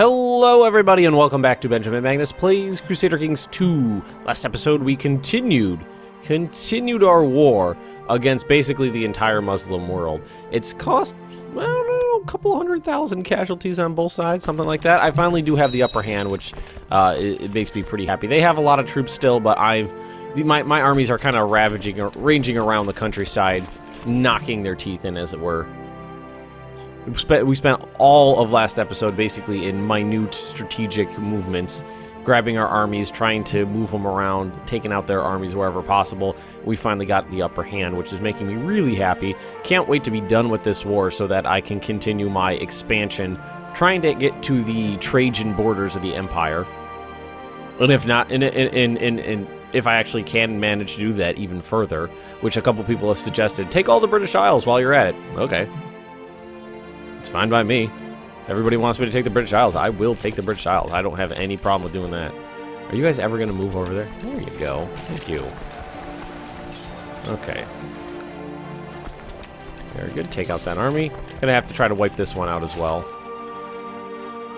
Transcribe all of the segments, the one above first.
Hello everybody and welcome back to Benjamin Magnus Plays Crusader Kings 2. Last episode we continued our war against basically the entire Muslim world. It's cost, I don't know, a couple 100,000 casualties on both sides, something like that. I finally do have the upper hand, which it makes me pretty happy. They have a lot of troops still, but my armies are kind of ranging around the countryside, knocking their teeth in, as it were. We spent all of last episode basically in minute strategic movements, grabbing our armies, trying to move them around, taking out their armies wherever possible. We finally got the upper hand, which is making me really happy. Can't wait to be done with this war so that I can continue my expansion, trying to get to the Trajan borders of the Empire. And if not, if I actually can manage to do that even further, which a couple people have suggested, take all the British Isles while you're at it. Okay. It's fine by me. Everybody wants me to take the British Isles. I will take the British Isles. I don't have any problem with doing that. Are you guys ever going to move over there? There you go. Thank you. Okay. Very good. Take out that army. Gonna have to try to wipe this one out as well.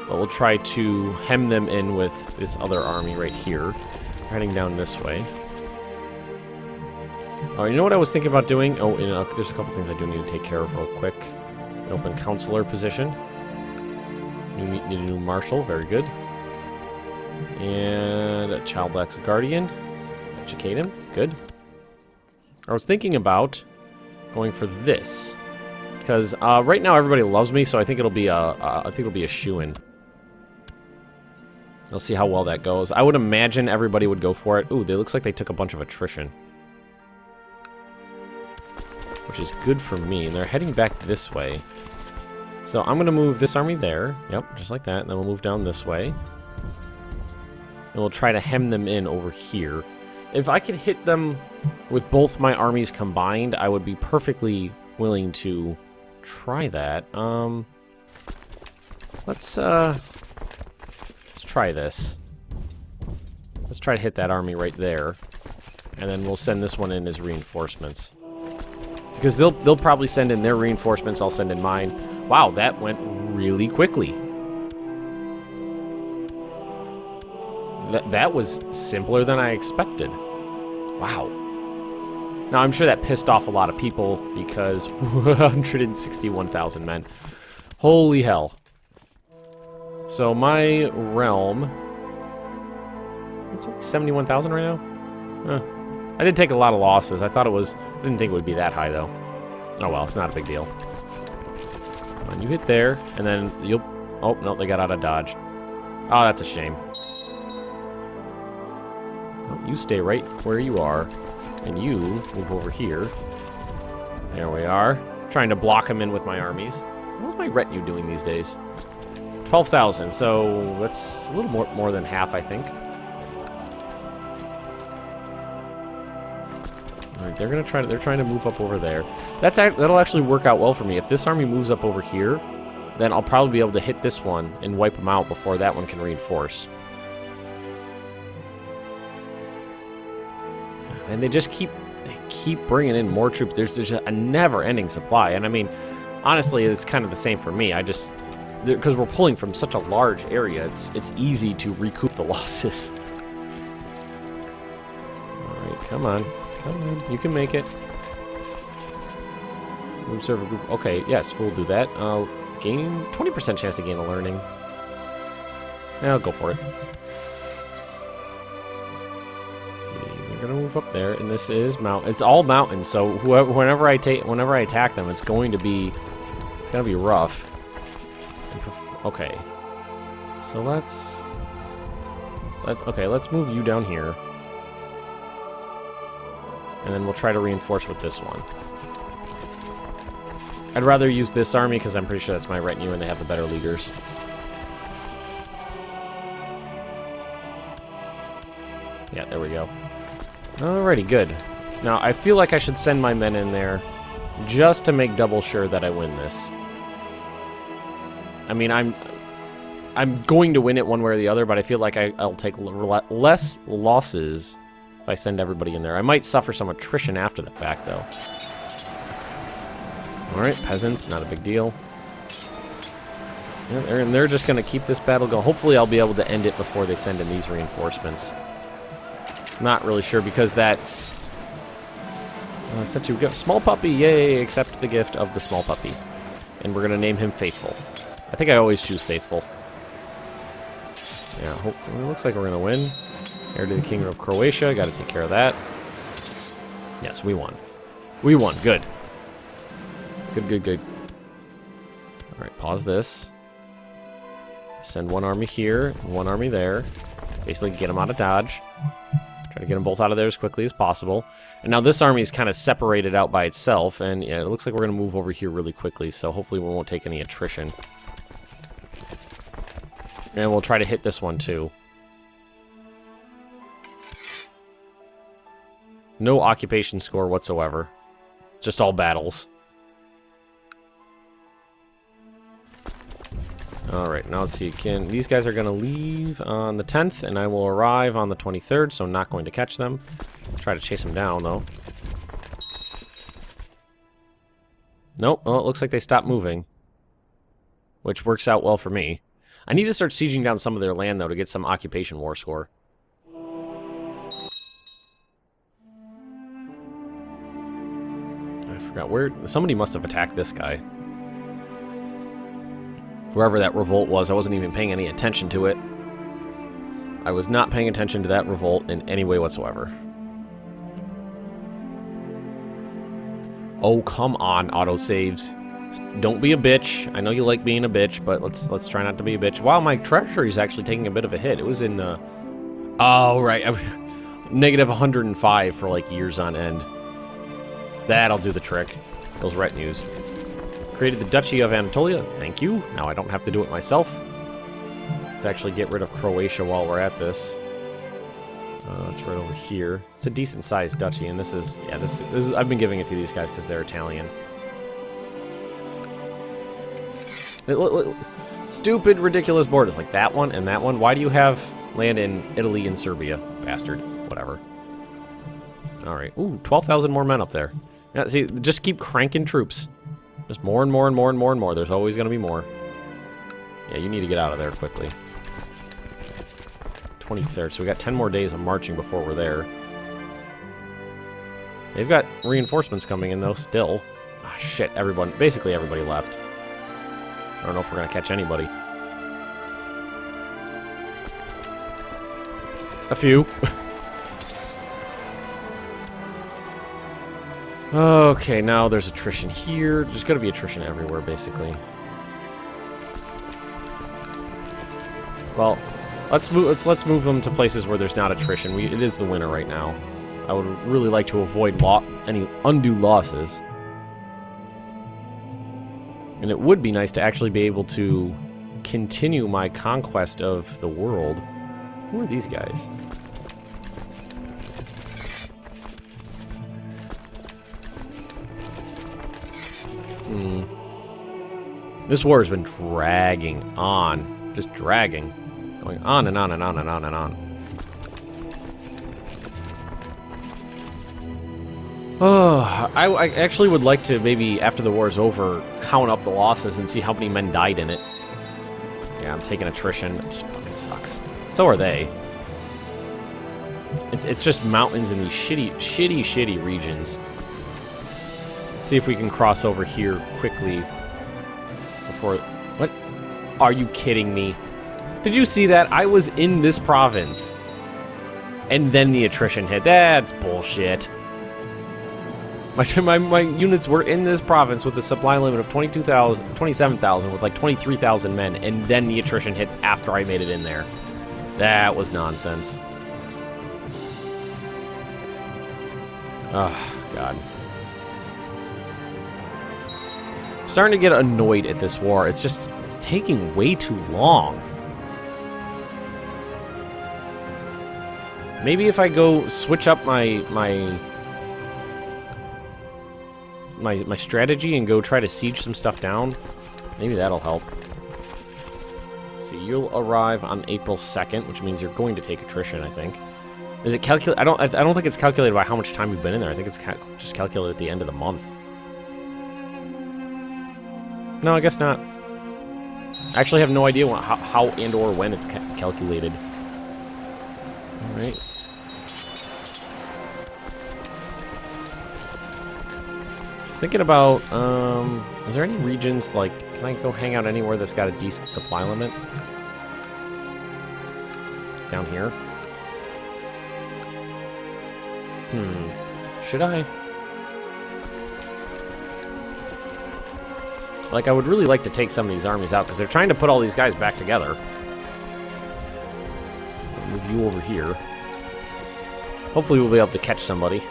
But we'll try to hem them in with this other army right here. Heading down this way. Oh, you know what I was thinking about doing? Oh, there's a couple things I do need to take care of real quick. Open counselor position. Need a new marshal, very good. And a child lacks a guardian. Educate him, good. I was thinking about going for this because right now everybody loves me, so I think it'll be a shoo-in. I'll see how well that goes. I would imagine everybody would go for it. Ooh, they looks like they took a bunch of attrition, which is good for me. And they're heading back this way. So I'm going to move this army there. Yep, just like that. And then we'll move down this way. And we'll try to hem them in over here. If I could hit them with both my armies combined, I would be perfectly willing to try that. Let's try this. Let's try to hit that army right there. And then we'll send this one in as reinforcements. Because they'll probably send in their reinforcements, I'll send in mine. Wow, that went really quickly. That was simpler than I expected. Wow. Now, I'm sure that pissed off a lot of people because 161,000 men. Holy hell. So my realm... It's like 71,000 right now? I did take a lot of losses. I didn't think it would be that high, though. Oh, well, it's not a big deal. Come on, you hit there, and then you'll... Oh, no, they got out of dodge. Oh, that's a shame. Oh, you stay right where you are, and you move over here. There we are. Trying to block them in with my armies. What's my retinue doing these days? 12,000, so that's a little more than half, I think. Alright, they're trying to move up over there. That'll actually work out well for me. If this army moves up over here, then I'll probably be able to hit this one and wipe them out before that one can reinforce. And they keep bringing in more troops. There's just a never-ending supply. And I mean, honestly, it's kind of the same for me. Because we're pulling from such a large area, it's easy to recoup the losses. Alright, come on. Come on, you can make it. Move server group. Okay, yes, we'll do that. Gain 20% chance to gain a learning. Yeah, I'll go for it. Let's see, they're gonna move up there, and this is mountain. It's all mountains, so whenever I attack them, it's gonna be rough. Okay, so let's move you down here. And then we'll try to reinforce with this one. I'd rather use this army because I'm pretty sure that's my retinue and they have the better leaders. Yeah, there we go. Alrighty, good. Now, I feel like I should send my men in there just to make double sure that I win this. I mean, I'm going to win it one way or the other, but I feel like I'll take less losses if I send everybody in there. I might suffer some attrition after the fact, though. Alright, peasants, not a big deal. And they're just going to keep this battle going. Hopefully I'll be able to end it before they send in these reinforcements. Not really sure because that... such a gift. Small puppy, yay! Accept the gift of the small puppy. And we're going to name him Faithful. I think I always choose Faithful. Yeah, hopefully it looks like we're going to win. Heir to the Kingdom of Croatia, got to take care of that. Yes, we won. We won, good. Good, good, good. Alright, pause this. Send one army here, and one army there. Basically get them out of Dodge. Try to get them both out of there as quickly as possible. And now this army is kind of separated out by itself, and yeah, it looks like we're going to move over here really quickly, so hopefully we won't take any attrition. And we'll try to hit this one too. No occupation score whatsoever. Just all battles. Alright, now let's see. These guys are going to leave on the 10th, and I will arrive on the 23rd, so not going to catch them. Try to chase them down, though. Nope. Well, it looks like they stopped moving. Which works out well for me. I need to start sieging down some of their land, though, to get some occupation war score. I forgot where... Somebody must have attacked this guy. Wherever that revolt was, I wasn't even paying any attention to it. I was not paying attention to that revolt in any way whatsoever. Oh, come on, autosaves. Don't be a bitch. I know you like being a bitch, but let's try not to be a bitch. Wow, my treasury is actually taking a bit of a hit. It was in the... Oh, right. Negative 105 for, like, years on end. That'll do the trick. Those retinues. Created the Duchy of Anatolia. Thank you. Now I don't have to do it myself. Let's actually get rid of Croatia while we're at this. It's right over here. It's a decent-sized duchy, and this is... Yeah, this is... I've been giving it to these guys because they're Italian. Stupid, ridiculous borders. Like that one and that one. Why do you have land in Italy and Serbia? Bastard. Whatever. Alright. Ooh, 12,000 more men up there. Yeah, see, just keep cranking troops. Just more and more and more and more and more. There's always going to be more. Yeah, you need to get out of there quickly. 23rd. So we got 10 more days of marching before we're there. They've got reinforcements coming in, though, still. Ah, shit. Everyone, basically everybody left. I don't know if we're going to catch anybody. A few. Okay, now there's attrition here. There's going to be attrition everywhere, basically. Well, let's move them to places where there's not attrition. It is the winter right now. I would really like to avoid any undue losses. And it would be nice to actually be able to continue my conquest of the world. Who are these guys? This war has been dragging on. Just dragging. Going on and on and on and on and on. Oh, I actually would like to maybe, after the war is over, count up the losses and see how many men died in it. Yeah, I'm taking attrition. It just fucking sucks. So are they. It's just mountains in these shitty regions. Let's see if we can cross over here quickly before... What? Are you kidding me? Did you see that? I was in this province. And then the attrition hit. That's bullshit. My units were in this province with a supply limit of 27,000 with like 23,000 men, and then the attrition hit after I made it in there. That was nonsense. Oh, God. I'm starting to get annoyed at this war. It's taking way too long. Maybe if I go switch up my strategy and go try to siege some stuff down, maybe that'll help. Let's see, you'll arrive on April 2nd, which means you're going to take attrition, I think. Is it calculated? I don't think it's calculated by how much time you've been in there. I think it's just calculated at the end of the month. No, I guess not. I actually have no idea how and or when it's calculated. Alright. Just thinking about, is there any regions, like, can I go hang out anywhere that's got a decent supply limit? Down here? Should I? Like, I would really like to take some of these armies out, because they're trying to put all these guys back together. I'll move you over here. Hopefully we'll be able to catch somebody.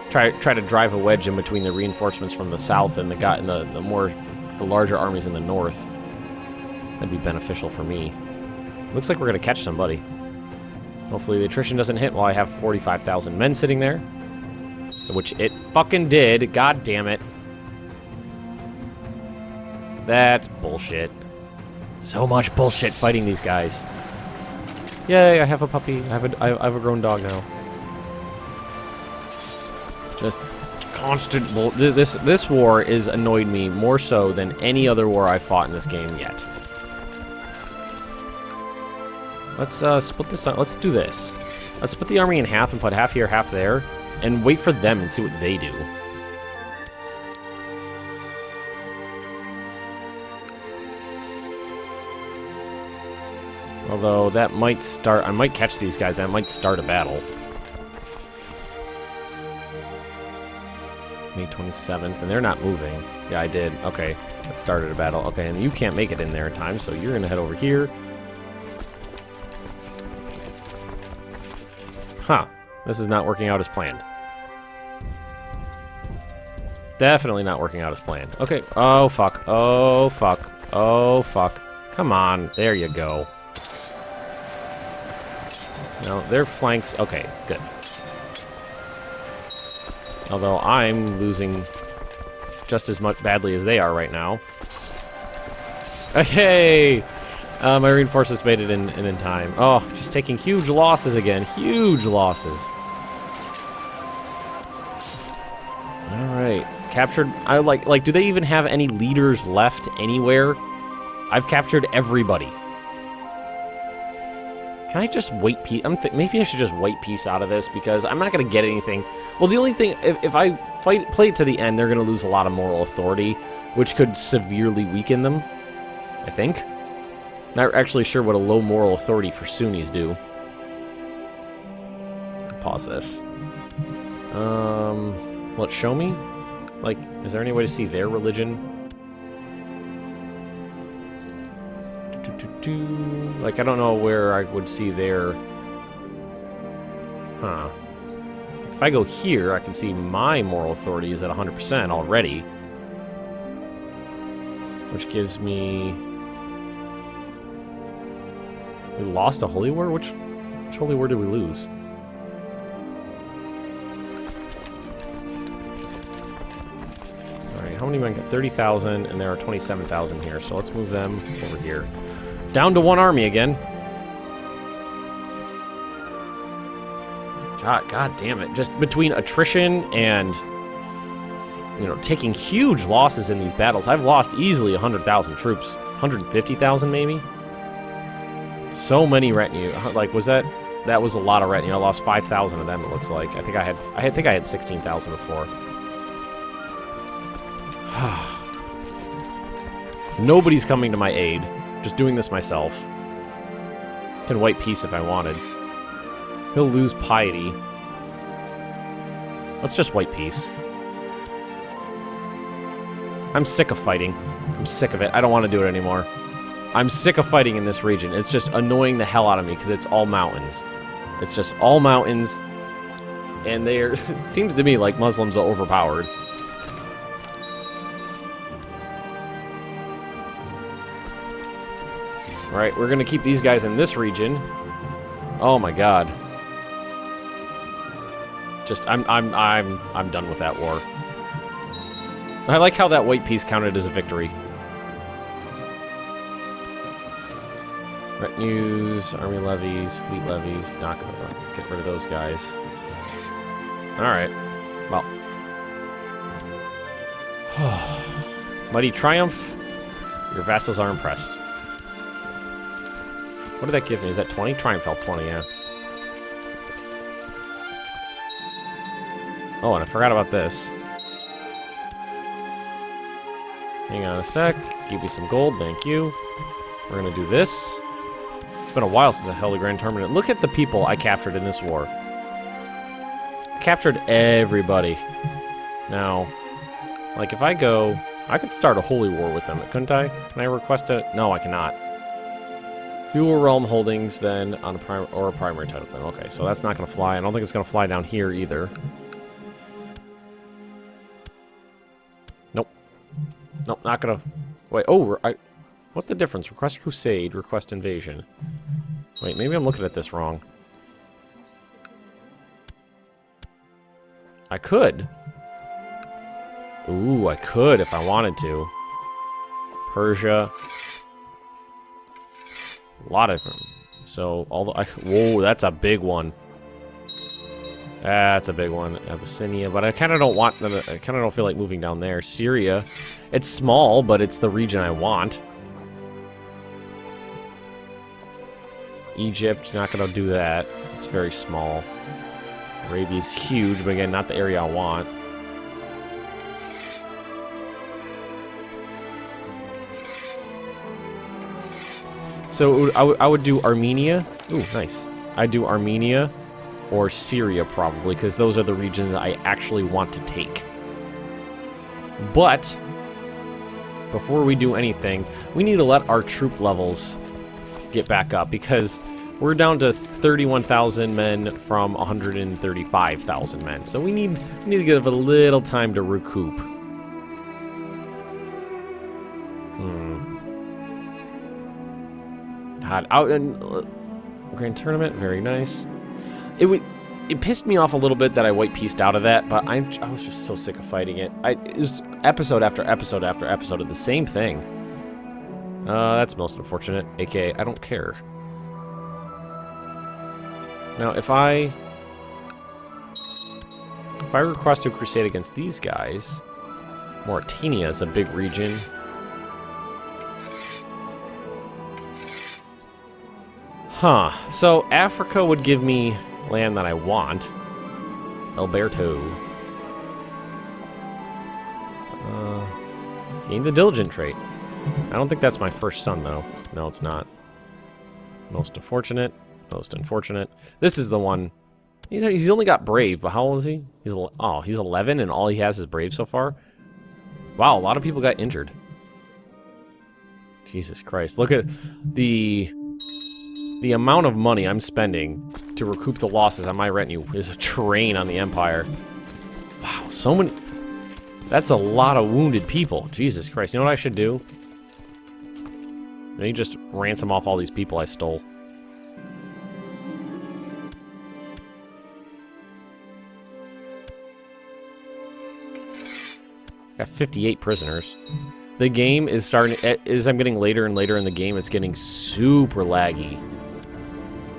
Try to drive a wedge in between the reinforcements from the south and the larger armies in the north. That'd be beneficial for me. Looks like we're gonna catch somebody. Hopefully the attrition doesn't hit while I have 45,000 men sitting there. Which it fucking did. God damn it. That's bullshit. So much bullshit fighting these guys. Yay, I have a puppy. I have a grown dog now. Just constant bull. This war is annoyed me more so than any other war I've fought in this game yet. Let's split this up. Let's do this. Let's split the army in half and put half here, half there, and wait for them and see what they do. Although that might start, I might catch these guys. That might start a battle. May 27th, and they're not moving. Yeah, I did. Okay, that started a battle. Okay, and you can't make it in there in time, so you're gonna head over here. Huh. This is not working out as planned. Definitely not working out as planned. Okay. Oh, fuck. Oh, fuck. Oh, fuck. Come on. There you go. No, their flanks... Okay, good. Although I'm losing just as much badly as they are right now. Hey! My reinforcements made it in time. Oh, just taking huge losses again. Huge losses. Alright. Captured... I like, do they even have any leaders left anywhere? I've captured everybody. Can I just wait peace? Maybe I should just wait peace out of this, because I'm not going to get anything. Well, the only thing, if I play it to the end, they're going to lose a lot of moral authority, which could severely weaken them, I think. Not actually sure what a low moral authority for Sunnis do. Pause this. Will it show me? Like, is there any way to see their religion? Like, I don't know where I would see their... Huh. If I go here, I can see my moral authority is at 100% already. Which gives me... We lost a holy war? Which holy war did we lose? Alright, how many men got? 30,000, and there are 27,000 here, so let's move them over here. Down to one army again. God damn it. Just between attrition and, you know, taking huge losses in these battles. I've lost easily 100,000 troops. 150,000 maybe? So many retinue. Like, was that... That was a lot of retinue. I lost 5,000 of them, it looks like. I think I had 16,000 before. Nobody's coming to my aid. Just doing this myself. Can white peace if I wanted. He'll lose piety. Let's just white peace. I'm sick of fighting. I'm sick of it. I don't want to do it anymore. I'm sick of fighting in this region. It's just annoying the hell out of me because it's all mountains. It's just all mountains. And they're... It seems to me like Muslims are overpowered. Alright, we're gonna keep these guys in this region. Oh my god. Just, I'm done with that war. I like how that white peace counted as a victory. Retinues, army levies, fleet levies, not gonna get rid of those guys. Alright. Well. Mighty Triumph. Your vassals are impressed. What did that give me? Is that 20? Triumph felt 20, yeah. Oh, and I forgot about this. Hang on a sec. Give me some gold, thank you. We're gonna do this. It's been a while since I held a Grand Tournament. Look at the people I captured in this war. I captured everybody. Now, like if I go... I could start a holy war with them, couldn't I? Can I request a... No, I cannot. Fewer realm holdings than on a primary title claim. Okay, so that's not going to fly. I don't think it's going to fly down here either. Nope. Nope, not going to... Wait, oh, what's the difference? Request crusade, request invasion. Wait, maybe I'm looking at this wrong. I could. Ooh, I could if I wanted to. Persia. A lot of them. So, whoa, that's a big one. That's a big one. Abyssinia, but I kind of don't want them. I kind of don't feel like moving down there. Syria. It's small, but it's the region I want. Egypt, not going to do that. It's very small. Arabia's huge, but again, not the area I want. So I would do Armenia. Ooh, nice. I'd do Armenia or Syria probably, because those are the regions I actually want to take. But before we do anything, we need to let our troop levels get back up, because we're down to 31,000 men from 135,000 men. So we need to give it a little time to recoup. God, out in Grand Tournament, very nice. It pissed me off a little bit that I white pieced out of that, but I was just so sick of fighting it. It was episode after episode after episode of the same thing. That's most unfortunate. AKA, I don't care. Now, if I request a crusade against these guys, Mauritania is a big region. Huh. So Africa would give me land that I want. Alberto. Gain the diligent trait. I don't think that's my first son, though. No, it's not. Most unfortunate. Most unfortunate. This is the one. He's only got brave, but how old is he? He's 11, and all he has is brave so far. Wow, a lot of people got injured. Jesus Christ! Look at the amount of money I'm spending to recoup the losses on my retinue is a train on the Empire. Wow, so many... That's a lot of wounded people. Jesus Christ. You know what I should do? Maybe just ransom off all these people I stole. Got 58 prisoners. The game is starting... As I'm getting later and later in the game, it's getting super laggy.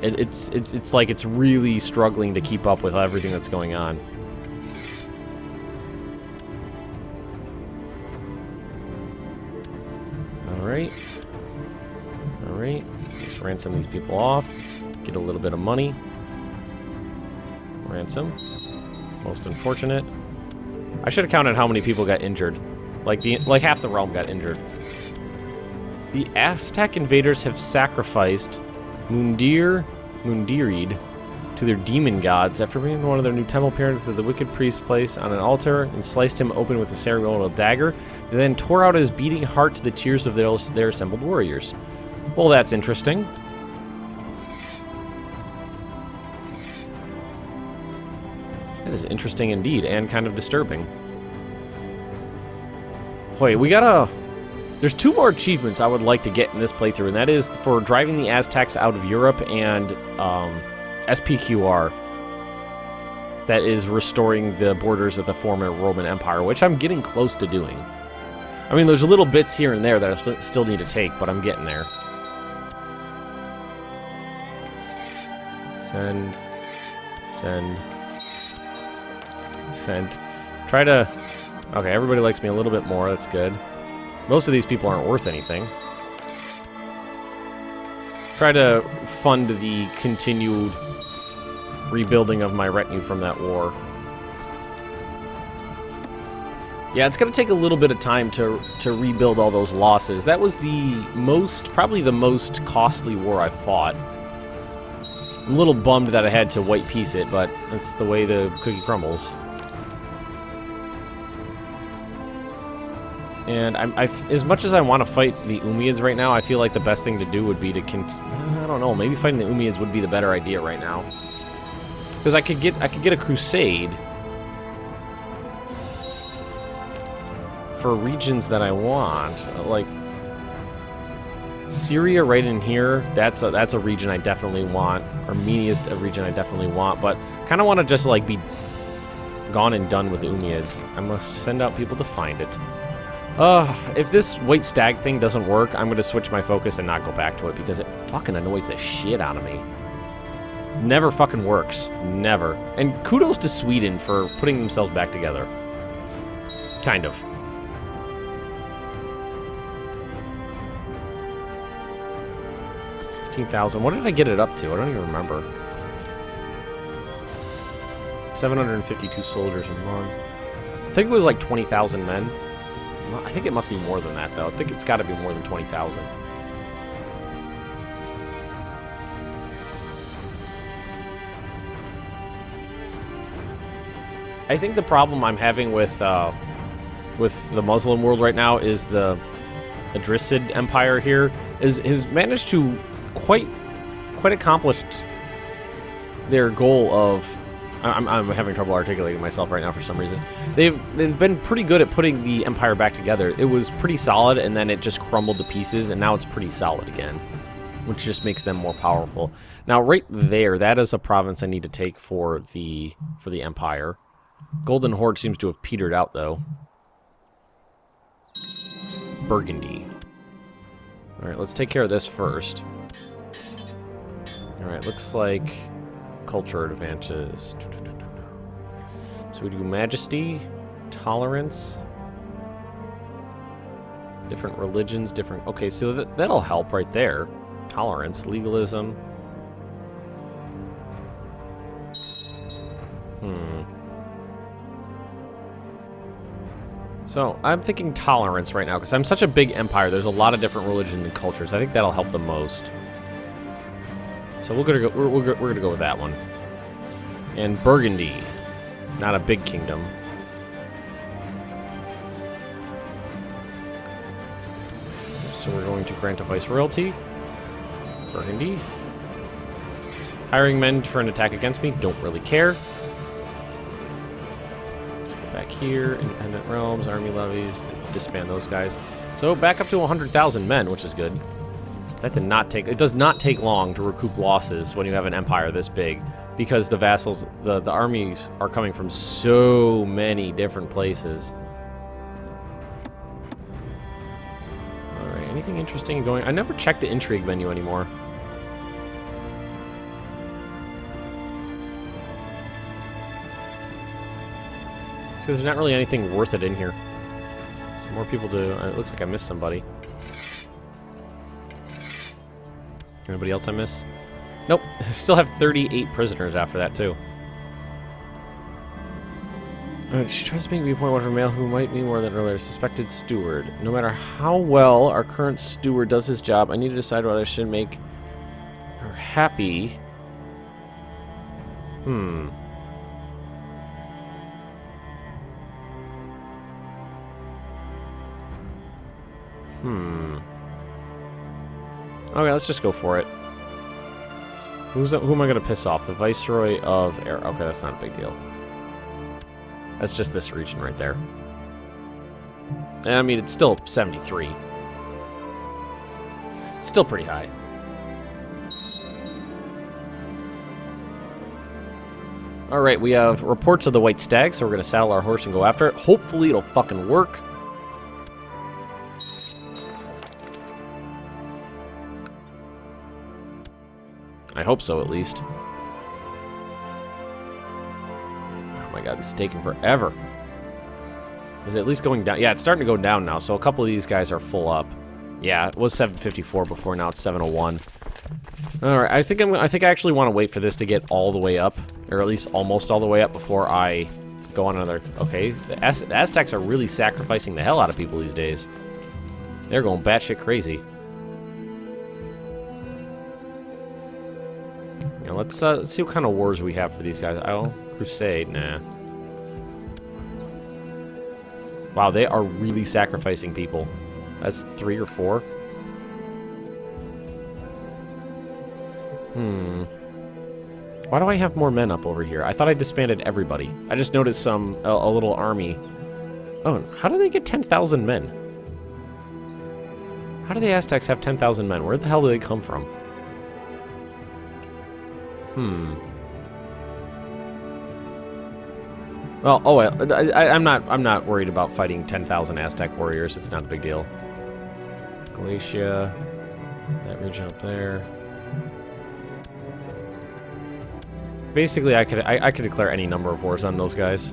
It's like it's really struggling to keep up with everything that's going on. Alright. Alright. Just ransom these people off. Get a little bit of money. Ransom. Most unfortunate. I should have counted how many people got injured. Like half the realm got injured. The Aztec invaders have sacrificed Mundirid to their demon gods after bringing one of their new temple pyramids that the wicked priests placed on an altar and sliced him open with a ceremonial dagger. They then tore out his beating heart to the tears of their assembled warriors. Well, that's interesting. That is interesting indeed, and kind of disturbing. Wait, we gotta... There's two more achievements I would like to get in this playthrough, and that is for driving the Aztecs out of Europe and SPQR. That is restoring the borders of the former Roman Empire, which I'm getting close to doing. I mean, there's little bits here and there that I still need to take, but I'm getting there. Send. Send. Send. Try to... Okay, everybody likes me a little bit more. That's good. Most of these people aren't worth anything. Try to fund the continued rebuilding of my retinue from that war. Yeah, it's going to take a little bit of time to rebuild all those losses. That was probably the most costly war I fought. I'm a little bummed that I had to white piece it, but that's the way the cookie crumbles. And as much as I want to fight the Umayyads right now, I feel like the best thing to do would be to I don't know, maybe fighting the Umayyads would be the better idea right now. Because I could get a crusade for regions that I want. Like Syria right in here, that's a region I definitely want. Armenia's a region I definitely want, but kind of want to just like be gone and done with the Umayyads. I must send out people to find it. If this white stag thing doesn't work, I'm going to switch my focus and not go back to it because it fucking annoys the shit out of me. Never fucking works. Never. And kudos to Sweden for putting themselves back together. Kind of. $16,000. What did I get it up to? I don't even remember. 752 soldiers a month. I think it was like 20,000 men. I think it must be more than that, though. I think it's got to be more than 20,000. I think the problem I'm having with the Muslim world right now is the Idrisid Empire here has managed to quite accomplish their goal of. I'm having trouble articulating myself right now for some reason. They've been pretty good at putting the empire back together. It was pretty solid, and then it just crumbled to pieces, and now it's pretty solid again, which just makes them more powerful. Now, right there, that is a province I need to take for the empire. Golden Horde seems to have petered out, though. Burgundy. All right, let's take care of this first. All right, looks like culture advances. So we do majesty, tolerance, different religions, different. Okay, so that'll help right there. Tolerance, legalism. So I'm thinking tolerance right now because I'm such a big empire. There's a lot of different religions and cultures. I think that'll help the most. So we're gonna go with that one. And Burgundy, not a big kingdom. So we're going to grant a viceroyalty. Burgundy. Hiring men for an attack against me, don't really care. Back here, independent realms, army levies, disband those guys. So back up to 100,000 men, which is good. That did not take. It does not take long to recoup losses when you have an empire this big, because the vassals, the armies are coming from so many different places. All right, anything interesting going? I never checked the intrigue menu anymore. It's because there's not really anything worth it in here. Some more people do. It looks like I missed somebody. Anybody else I miss? Nope. Still have 38 prisoners after that, too. She tries to make me point one for male who might be more than earlier. Suspected steward. No matter how well our current steward does his job, I need to decide whether I should make her happy. Okay, let's just go for it. Who am I going to piss off? The Viceroy of Air. Okay, that's not a big deal. That's just this region right there. And I mean, it's still 73. Still pretty high. All right, we have reports of the White Stag, so we're going to saddle our horse and go after it. Hopefully it'll fucking work. I hope so, at least. Oh my god, this is taking forever. Is it at least going down? Yeah, it's starting to go down now, so a couple of these guys are full up. Yeah, it was 754 before, now it's 701. Alright, I think I actually want to wait for this to get all the way up, or at least almost all the way up before I go on another... Okay, the Aztecs are really sacrificing the hell out of people these days. They're going batshit crazy. Now let's see what kind of wars we have for these guys. Oh, Crusade, nah. Wow, they are really sacrificing people. That's 3 or 4. Why do I have more men up over here? I thought I disbanded everybody. I just noticed a little army. Oh, how do they get 10,000 men? How do the Aztecs have 10,000 men? Where the hell do they come from? Well, oh well, I'm not worried about fighting 10,000 Aztec warriors. It's not a big deal. Galatia, that region up there. Basically, I could declare any number of wars on those guys.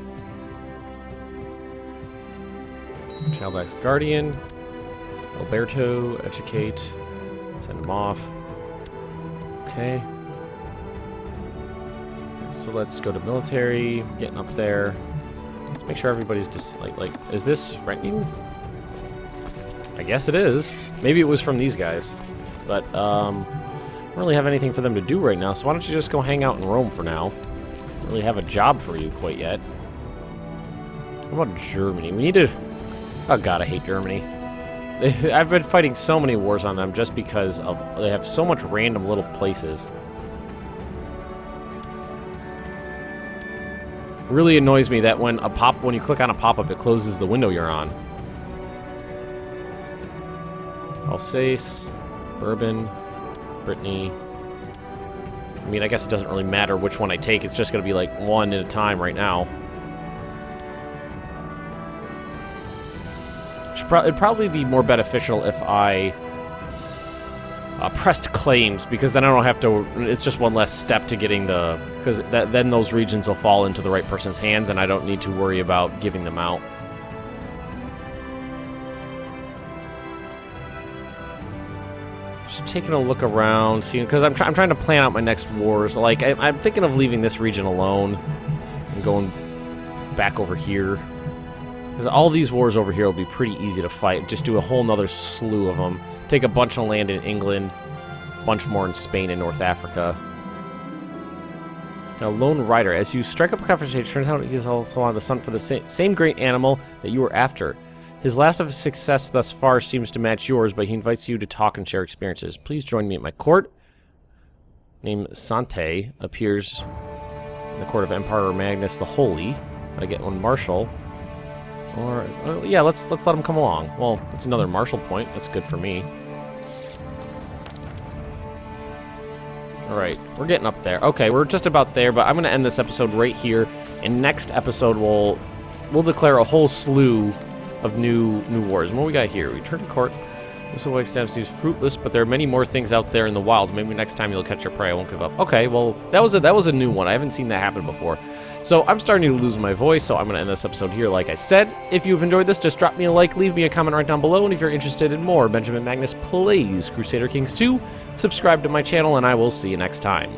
Child's Guardian, Alberto, educate, send him off. Okay. So let's go to military, getting up there. Let's make sure everybody's just like, is this ranking? I guess it is. Maybe it was from these guys, but I don't really have anything for them to do right now. So why don't you just go hang out in Rome for now? Don't really have a job for you quite yet. What about Germany? We need to. Oh god, I hate Germany. I've been fighting so many wars on them just because of they have so much random little places. It really annoys me that when you click on a pop-up, it closes the window you're on. Alsace, Bourbon, Brittany. I mean, I guess it doesn't really matter which one I take. It's just going to be like one at a time right now. It'd probably be more beneficial if I pressed claims, because then I don't have to... It's just one less step to getting the... Because then those regions will fall into the right person's hands, and I don't need to worry about giving them out. Just taking a look around, seeing... Because I'm trying to plan out my next wars. Like, I'm thinking of leaving this region alone and going back over here. Because all these wars over here will be pretty easy to fight. Just do a whole nother slew of them. Take a bunch of land in England. A bunch more in Spain and North Africa. Now, Lone Rider. As you strike up a conversation, it turns out he is also on the hunt for the same great animal that you were after. His last of his success thus far seems to match yours, but he invites you to talk and share experiences. Please join me at my court. Name Sante appears in the court of Emperor Magnus the Holy. I get one marshal. Or, yeah, let's let him come along. Well, it's another marshal point. That's good for me. Alright, we're getting up there. Okay, we're just about there, but I'm going to end this episode right here. And next episode, we'll declare a whole slew of new wars. And what we got here? Return to court. This away stamp seems fruitless, but there are many more things out there in the wilds. Maybe next time you'll catch your prey. I won't give up. Okay, well, that was a new one. I haven't seen that happen before. So I'm starting to lose my voice, so I'm going to end this episode here. Like I said, if you've enjoyed this, just drop me a like, leave me a comment right down below, and if you're interested in more Benjamin Magnus Plays Crusader Kings 2, subscribe to my channel, and I will see you next time.